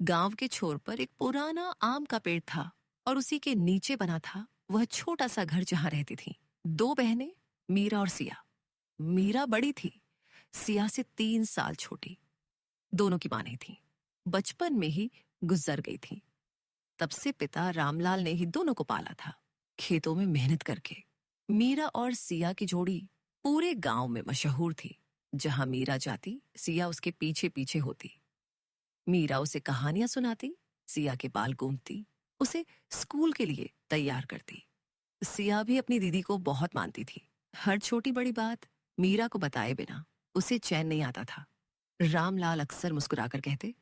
गांव के छोर पर एक पुराना आम का पेड़ था और उसी के नीचे बना था वह छोटा सा घर जहां रहती थी दो बहनें, मीरा और सिया। मीरा बड़ी थी, सिया से 3 साल छोटी। दोनों की मां नहीं थी, बचपन में ही गुजर गई थी। तब से पिता रामलाल ने ही दोनों को पाला था, खेतों में मेहनत करके। मीरा और सिया की जोड़ी पूरे गांव में मशहूर थी। जहां मीरा जाती, सिया उसके पीछे पीछे होती। मीरा उसे कहानियां सुनाती, सिया के बाल गूंथती, उसे स्कूल के लिए तैयार करती। सिया भी अपनी दीदी को बहुत मानती थी। हर छोटी बड़ी बात मीरा को बताए बिना उसे चैन नहीं आता था। रामलाल अक्सर मुस्कुराकर कहते,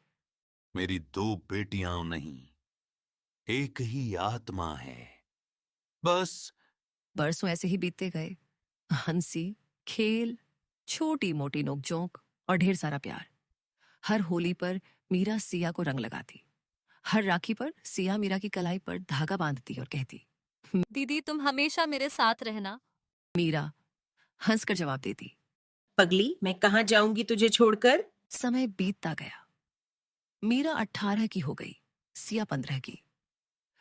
मेरी दो बेटियां नहीं, एक ही आत्मा है बस। बरसों ऐसे ही बीतते गए। हंसी, खेल, छोटी मोटी नोकझोंक और ढेर सारा प्यार। हर होली पर मीरा सिया को रंग लगाती। हर राखी पर सिया मीरा की कलाई पर धागा बांधती और कहती, दीदी तुम हमेशा मेरे साथ रहना। मीरा हंसकर जवाब देती। पगली, मैं कहाँ जाऊंगी तुझे छोड़कर। समय बीतता गया। मीरा 18 की हो गई, सिया 15 की।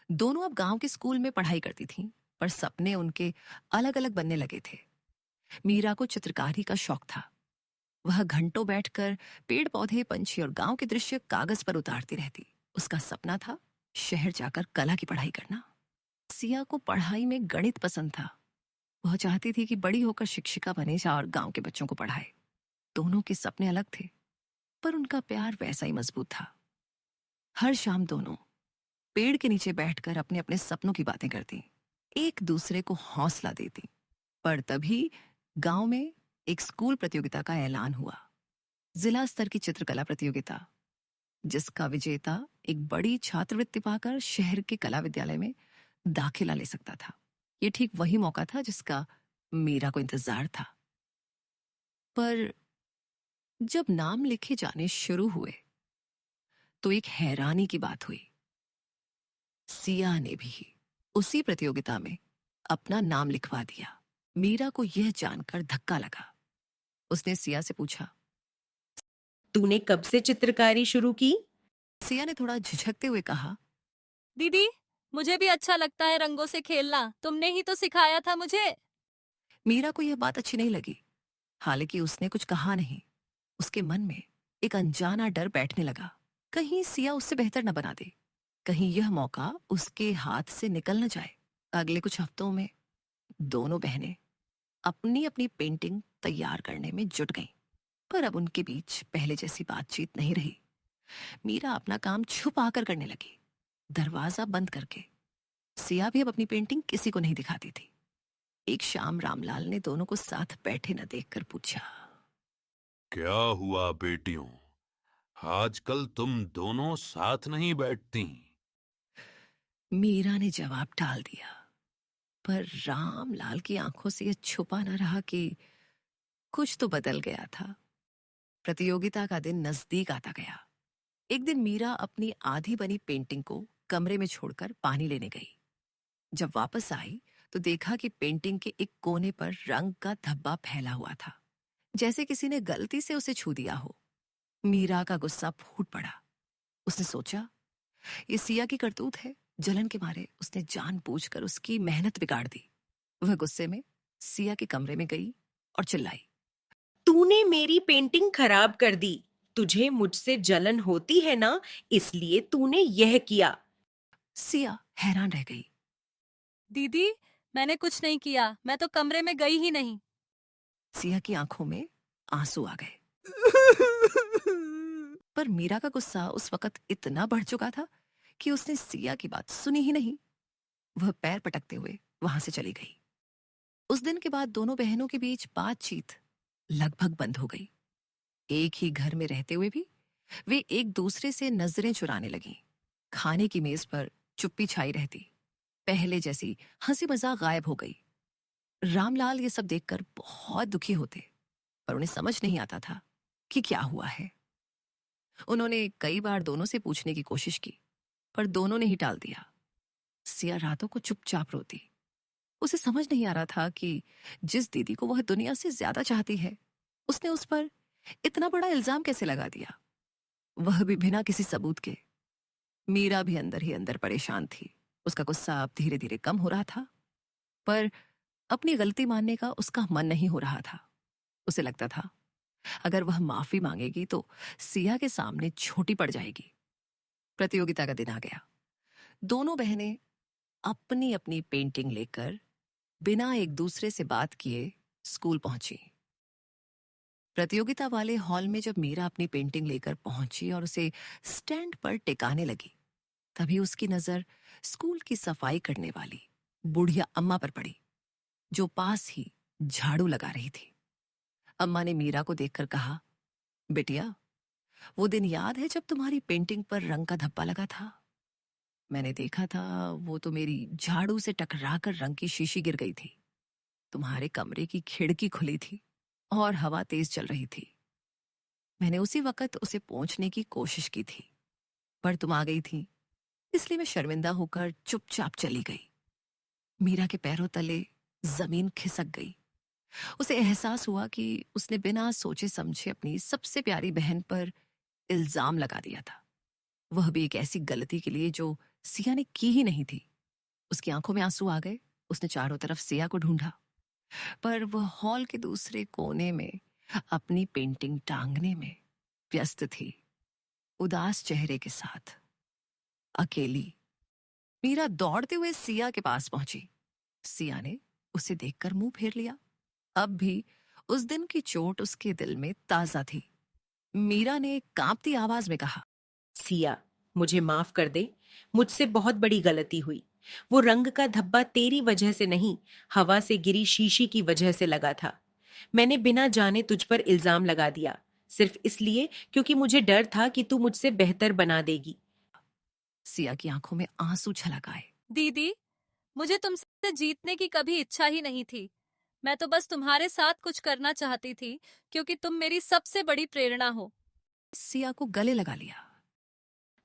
दोनों अब गांव के स्कूल में पढ़ाई करती थीं, पर सपने उनके अलग अलग बनने लगे थे। मीरा को चित्रकारी का शौक था। वह घंटों बैठकर पेड़ पौधे, पंछी और गांव के दृश्य कागज पर उतारती रहती। उसका सपना था शहर जाकर कला की पढ़ाई करना। सिया को पढ़ाई में गणित पसंद था। वह चाहती थी कि बड़ी होकर शिक्षिका बने और गांव के बच्चों को पढ़ाए। दोनों के सपने अलग थे, पर उनका प्यार वैसा ही मजबूत था। हर शाम दोनों पेड़ के नीचे बैठकर अपने अपने सपनों की बातें करती, एक दूसरे को हौसला देती। पर तभी गांव में एक स्कूल प्रतियोगिता का ऐलान हुआ। जिला स्तर की चित्रकला प्रतियोगिता, जिसका विजेता एक बड़ी छात्रवृत्ति पाकर शहर के कला विद्यालय में दाखिला ले सकता था। ये ठीक वही मौका था जिसका मीरा को इंतजार था। पर जब नाम लिखे जाने शुरू हुए तो एक हैरानी की बात हुई। सिया ने भी उसी प्रतियोगिता में अपना नाम लिखवा दिया। मीरा को यह जानकर धक्का लगा। उसने सिया से पूछा। तूने कब से चित्रकारी शुरू की? सिया ने थोड़ा झिझकते हुए कहा, दीदी मुझे भी अच्छा लगता है रंगों से खेलना, तुमने ही तो सिखाया था मुझे। मीरा को यह बात अच्छी नहीं लगी। हालांकि उसने कुछ कहा नहीं। उसके मन में एक अनजाना डर बैठने लगा। कहीं सिया उससे बेहतर न बना दे, कहीं यह मौका उसके हाथ से निकल न जाए। अगले कुछ हफ्तों में दोनों बहनें अपनी अपनी पेंटिंग तैयार करने में जुट गईं। पर अब उनके बीच पहले जैसी बातचीत नहीं रही। मीरा अपना काम छुपा कर करने लगी, दरवाजा बंद करके। सिया भी अब अपनी पेंटिंग किसी को नहीं दिखाती थी। एक शाम रामलाल ने दोनों को साथ बैठे न देखकर पूछा, क्या हुआ बेटियों, आजकल तुम दोनों साथ नहीं बैठती? मीरा ने जवाब टाल दिया, पर रामलाल की आंखों से यह छुपा न रहा कि कुछ तो बदल गया था। प्रतियोगिता का दिन नजदीक आता गया। एक दिन मीरा अपनी आधी बनी पेंटिंग को कमरे में छोड़कर पानी लेने गई। जब वापस आई तो देखा कि पेंटिंग के एक कोने पर रंग का धब्बा फैला हुआ था, जैसे किसी ने गलती से उसे छू दिया हो। मीरा का गुस्सा फूट पड़ा। उसने सोचा, ये सिया की करतूत है। जलन के मारे उसने जानबूझकर उसकी मेहनत बिगाड़ दी। वह गुस्से में सिया के कमरे में गई और चिल्लाई, तूने मेरी पेंटिंग खराब कर दी। तुझे मुझसे जलन होती है ना, इसलिए तूने यह किया। सिया हैरान रह गई। दीदी मैंने कुछ नहीं किया, मैं तो कमरे में गई ही नहीं। सिया की आंखों में आंसू आ गए। पर मीरा का गुस्सा उस वक्त इतना बढ़ चुका था कि उसने सिया की बात सुनी ही नहीं। वह पैर पटकते हुए वहां से चली गई। उस दिन के बाद दोनों बहनों के बीच बातचीत लगभग बंद हो गई। एक ही घर में रहते हुए भी वे एक दूसरे से नजरें चुराने लगीं। खाने की मेज पर चुप्पी छाई रहती। पहले जैसी हंसी मजाक गायब हो गई। रामलाल ये सब देखकर बहुत दुखी होते, पर उन्हें समझ नहीं आता था कि क्या हुआ है। उन्होंने कई बार दोनों से पूछने की कोशिश की, पर दोनों ने ही टाल दिया। सिया रातों को चुपचाप रोती। उसे समझ नहीं आ रहा था कि जिस दीदी को वह दुनिया से ज्यादा चाहती है, उसने उस पर इतना बड़ा इल्जाम कैसे लगा दिया, वह भी बिना किसी सबूत के। मीरा भी अंदर ही अंदर परेशान थी। उसका गुस्सा अब धीरे धीरे कम हो रहा था, पर अपनी गलती मानने का उसका मन नहीं हो रहा था। उसे लगता था अगर वह माफी मांगेगी तो सिया के सामने छोटी पड़ जाएगी। प्रतियोगिता का दिन आ गया। दोनों बहनें अपनी अपनी पेंटिंग लेकर बिना एक दूसरे से बात किए स्कूल पहुंची। प्रतियोगिता वाले हॉल में जब मीरा अपनी पेंटिंग लेकर पहुंची और उसे स्टैंड पर टिकाने लगी, तभी उसकी नजर स्कूल की सफाई करने वाली बुढ़िया अम्मा पर पड़ी, जो पास ही झाड़ू लगा रही थी। अम्मा ने मीरा को देखकर कहा, बेटिया, वो दिन याद है जब तुम्हारी पेंटिंग पर रंग का धब्बा लगा था? मैंने देखा था, वो तो मेरी झाड़ू से टकराकर रंग की शीशी गिर गई थी। तुम्हारे कमरे की खिड़की खुली थी और हवा तेज चल रही थी। मैंने उसी वक्त उसे पोंछने की कोशिश की थी, पर तुम आ गई थी, इसलिए मैं शर्मिंदा होकर चुपचाप चली गई। मीरा के पैरों तले जमीन खिसक गई। उसे एहसास हुआ कि उसने बिना सोचे समझे अपनी सबसे प्यारी बहन पर इल्जाम लगा दिया था, वह भी एक ऐसी गलती के लिए जो सिया ने की ही नहीं थी। उसकी आंखों में आंसू आ गए। उसने चारों तरफ सिया को ढूंढा, पर वह हॉल के दूसरे कोने में अपनी पेंटिंग टांगने में व्यस्त थी, उदास चेहरे के साथ, अकेली। मीरा दौड़ते हुए सिया के पास पहुंची। सिया ने उसे देखकर मुंह फेर लिया। अब भी उस दिन की चोट उसके दिल में ताजा थी। मीरा ने कांपती आवाज में कहा, सिया, मुझे माफ कर दे। मुझसे बहुत बड़ी गलती हुई। वो रंग का धब्बा तेरी वजह से नहीं, हवा से गिरी शीशी की वजह से लगा था। मैंने बिना जाने तुझ पर इल्जाम लगा दिया, सिर्फ इसलिए क्योंकि मुझे डर था कि तू मुझसे बेहतर बना देगी। सिया की आंखों में आंसू छलक आए। दीदी, मुझे तुमसे जीतने की कभी इच्छा ही नहीं थी। मैं तो बस तुम्हारे साथ कुछ करना चाहती थी, क्योंकि तुम मेरी सबसे बड़ी प्रेरणा हो। सिया को गले लगा लिया।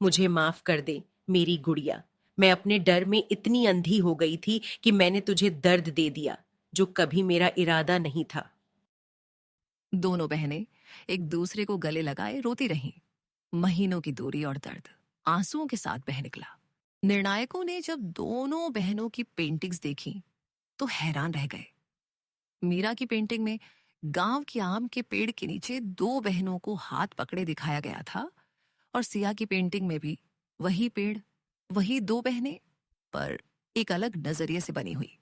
मुझे माफ कर दे मेरी गुड़िया। मैं अपने डर में इतनी अंधी हो गई थी कि मैंने तुझे दर्द दे दिया, जो कभी मेरा इरादा नहीं था। दोनों बहनें एक दूसरे को गले लगाए रोती रहीं। महीनों की दूरी और दर्द आंसुओं के साथ बह निकला। निर्णायकों ने जब दोनों बहनों की पेंटिंग्स देखी तो हैरान रह गए। मीरा की पेंटिंग में गांव के आम के पेड़ के नीचे दो बहनों को हाथ पकड़े दिखाया गया था, और सिया की पेंटिंग में भी वही पेड़, वही दो बहनें, पर एक अलग नजरिए से बनी हुई।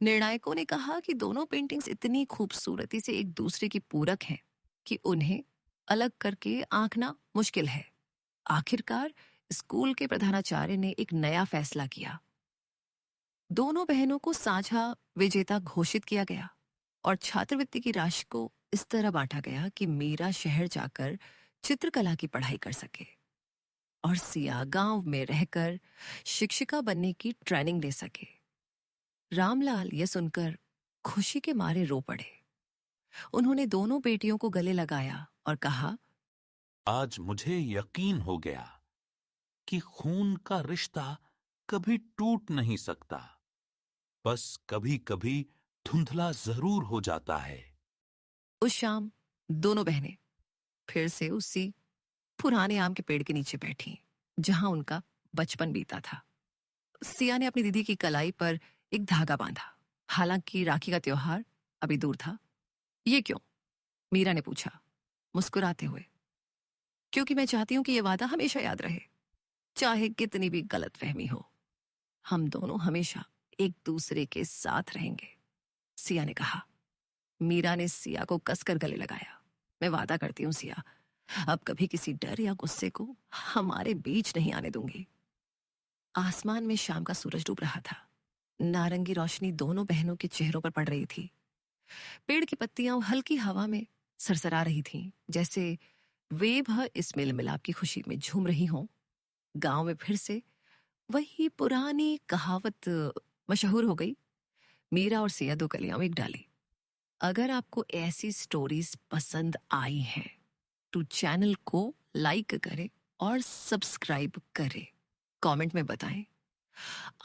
निर्णायकों ने कहा कि दोनों पेंटिंग्स इतनी खूबसूरती से एक दूसरे की पूरक हैं कि उन्हें अलग करके आंकना मुश्किल है। आखिरकार स्कूल के प्रधानाचार्य ने एक नया फैसला किया। दोनों बहनों को साझा विजेता घोषित किया गया और छात्रवृत्ति की राशि को इस तरह बांटा गया कि मीरा शहर जाकर चित्रकला की पढ़ाई कर सके और सिया गांव में रहकर शिक्षिका बनने की ट्रेनिंग ले सके। रामलाल ये सुनकर खुशी के मारे रो पड़े। उन्होंने दोनों बेटियों को गले लगाया और कहा, आज मुझे यकीन हो गया कि खून का रिश्ता कभी टूट नहीं सकता, बस कभी कभी धुंधला जरूर हो जाता है। उस शाम दोनों बहनें फिर से उसी पुराने आम के पेड़ के नीचे बैठी जहां उनका बचपन बीता था। सिया ने अपनी दीदी की कलाई पर एक धागा बांधा। हालांकि राखी का त्योहार अभी दूर था। ये क्यों? मीरा ने पूछा मुस्कुराते हुए। क्योंकि मैं चाहती हूं कि यह वादा हमेशा याद रहे, चाहे कितनी भी गलतफहमी हो। हम दोनों हमेशा एक दूसरे के साथ रहेंगे, सिया ने कहा। मीरा ने सिया को कसकर गले लगाया। मैं वादा करती हूं सिया, अब कभी किसी डर या गुस्से को हमारे बीच नहीं आने दूंगी। आसमान में शाम का सूरज डूब रहा था। नारंगी रोशनी दोनों बहनों के चेहरों पर पड़ रही थी। पेड़ की पत्तियां हल्की हवा में सरसरा रही थीं, जैसे वे भर इस मेल मिलाप की खुशी में झूम रही हों। गांव में फिर से वही पुरानी कहावत मशहूर हो गई, मीरा और सिया दो कलियां में एक डाली। अगर आपको ऐसी स्टोरीज पसंद आई हैं तो चैनल को लाइक करें और सब्सक्राइब करें। कमेंट में बताएं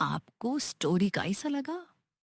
आपको स्टोरी कैसा लगा।